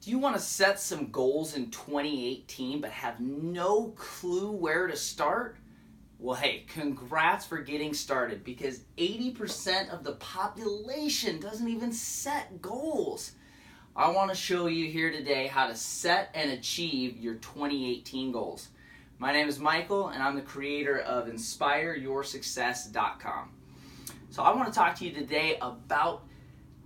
Do you want to set some goals in 2018 but have no clue where to start? Well, hey, congrats for getting started because 80% of the population doesn't even set goals. I want to show you here today how to set and achieve your 2018 goals. My name is Michael and I'm the creator of InspireYourSuccess.com. So I want to talk to you today about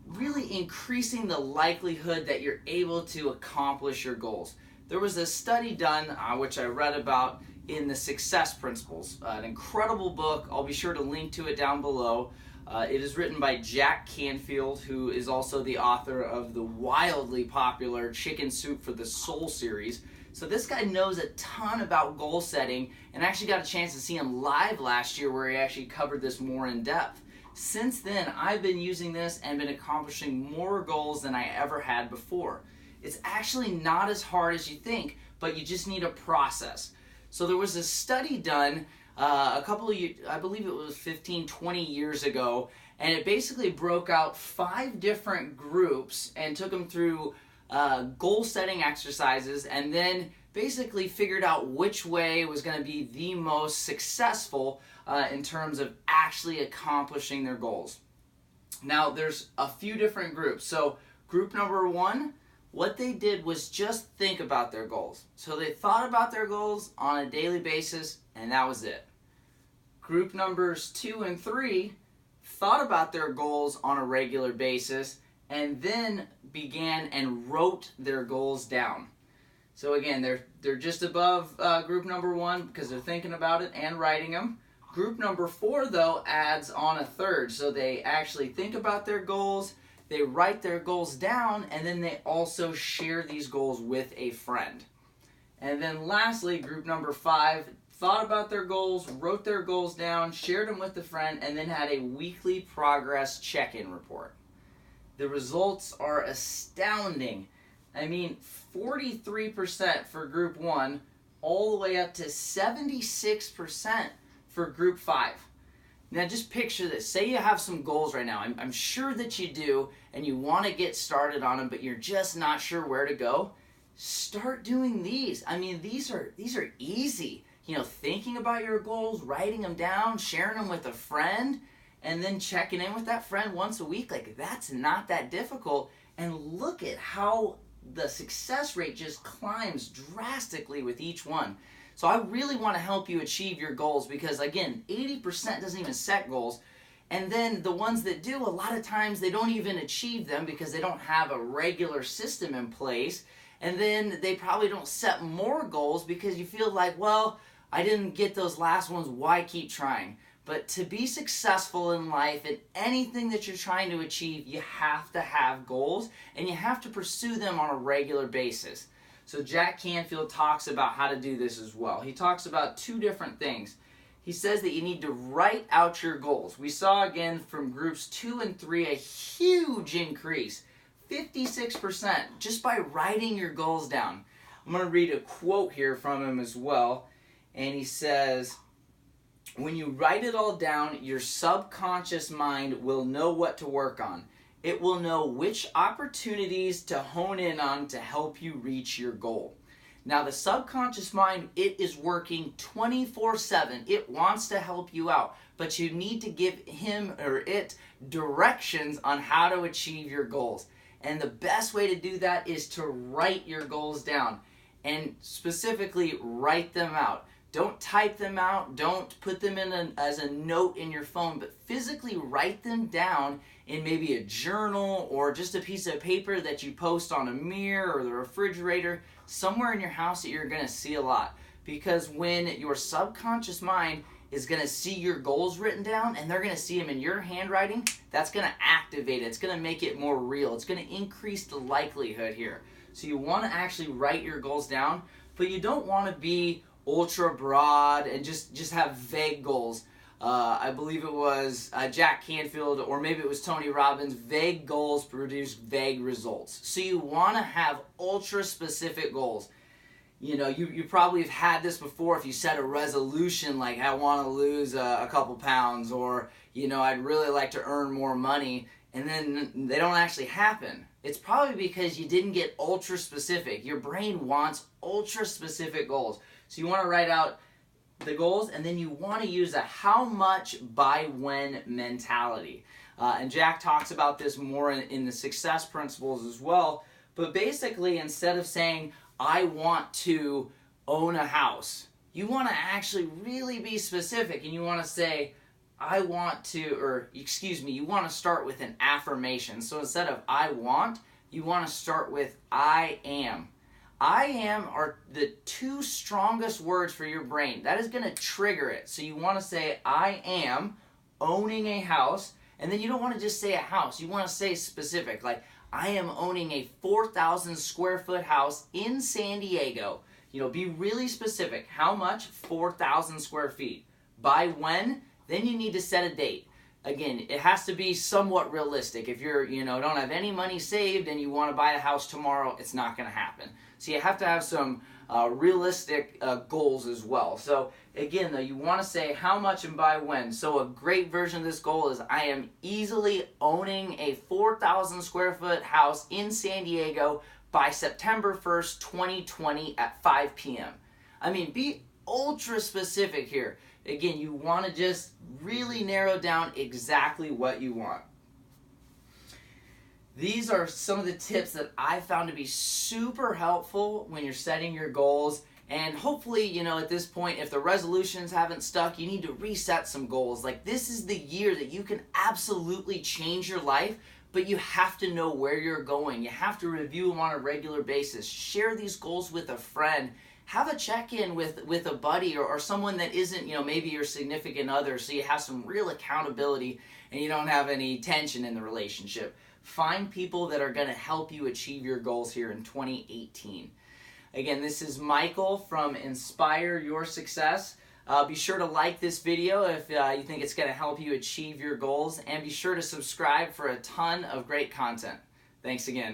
really increasing the likelihood that you're able to accomplish your goals. There was a study done, which I read about in the Success Principles, an incredible book. I'll be sure to link to it down below. It is written by Jack Canfield, who is also the author of the wildly popular Chicken Soup for the Soul series. So this guy knows a ton about goal setting, and I actually got a chance to see him live last year where he actually covered this more in depth. Since then, I've been using this and been accomplishing more goals than I ever had before. It's actually not as hard as you think, but you just need a process. So there was a study done a couple of years, I believe it was 15, 20 years ago, and it basically broke out 5 different groups and took them through goal setting exercises and then basically figured out which way was going to be the most successful in terms of actually accomplishing their goals. Now there's a few different groups. So group number 1, what they did was just think about their goals. So they thought about their goals on a daily basis and that was it. Group numbers 2 and 3 thought about their goals on a regular basis and then began and wrote their goals down. So again, they're just above group number 1 because they're thinking about it and writing them. Group number 4, though, adds on a third. So they actually think about their goals, they write their goals down, and then they also share these goals with a friend. And then lastly, group number 5 thought about their goals, wrote their goals down, shared them with a friend, and then had a weekly progress check-in report. The results are astounding. I mean, 43% for group 1, all the way up to 76% for group 5. Now just picture this. Say you have some goals right now. I'm sure that you do, and you want to get started on them, but you're just not sure where to go. Start doing these. I mean, these are easy. You know, thinking about your goals, writing them down, sharing them with a friend, and then checking in with that friend once a week. Like, that's not that difficult. And look at how the success rate just climbs drastically with each one. So I really want to help you achieve your goals because, again, 80% doesn't even set goals. And then the ones that do, a lot of times they don't even achieve them because they don't have a regular system in place. And then they probably don't set more goals because you feel like, well, I didn't get those last ones, why keep trying? But to be successful in life and anything that you're trying to achieve, you have to have goals and you have to pursue them on a regular basis. So Jack Canfield talks about how to do this as well. He talks about 2 different things. He says that you need to write out your goals. We saw again from groups 2 and 3 a huge increase, 56%, just by writing your goals down. I'm going to read a quote here from him as well. And he says, when you write it all down, your subconscious mind will know what to work on. It will know which opportunities to hone in on to help you reach your goal. Now, the subconscious mind, it is working 24/7. It wants to help you out, but you need to give him or it directions on how to achieve your goals. And the best way to do that is to write your goals down and specifically write them out. Don't type them out, don't put them in as a note in your phone, but physically write them down in maybe a journal or just a piece of paper that you post on a mirror or the refrigerator, somewhere in your house that you're going to see a lot. Because when your subconscious mind is going to see your goals written down and they're going to see them in your handwriting, that's going to activate it. It's going to make it more real. It's going to increase the likelihood here. So you want to actually write your goals down, but you don't want to be ultra broad and just have vague goals. I believe it was Jack Canfield or maybe it was Tony Robbins. Vague goals produce vague results. So you want to have ultra specific goals. You know, you probably have had this before if you set a resolution like I want to lose a couple pounds or, you know, I'd really like to earn more money and then they don't actually happen. It's probably because you didn't get ultra specific. Your brain wants ultra specific goals. So you want to write out the goals, and then you want to use a how much by when mentality. And Jack talks about this more in the success principles as well. But basically, instead of saying, I want to own a house, you want to actually really be specific, and you want to say, you want to start with an affirmation. So instead of I want, you want to start with I am. I am are the two strongest words for your brain. That is going to trigger it. So you want to say, I am owning a house. And then you don't want to just say a house. You want to say specific. Like, I am owning a 4,000 square foot house in San Diego. Be really specific. How much? 4,000 square feet. By when? Then you need to set a date. Again, it has to be somewhat realistic. If you're, don't have any money saved and you want to buy a house tomorrow, it's not going to happen. So you have to have some realistic goals as well. So again, though, you want to say how much and by when. So a great version of this goal is I am easily owning a 4,000 square foot house in San Diego by September 1st, 2020 at 5 p.m. I mean, be ultra specific here. Again, you want to just really narrow down exactly what you want. These are some of the tips that I found to be super helpful when you're setting your goals. And hopefully, at this point, if the resolutions haven't stuck, you need to reset some goals. Like, this is the year that you can absolutely change your life, but you have to know where you're going. You have to review them on a regular basis. Share these goals with a friend. Have a check-in with a buddy or someone that isn't, maybe your significant other, so you have some real accountability and you don't have any tension in the relationship. Find people that are going to help you achieve your goals here in 2018. Again, this is Michael from Inspire Your Success. Be sure to like this video if you think it's going to help you achieve your goals, and be sure to subscribe for a ton of great content. Thanks again.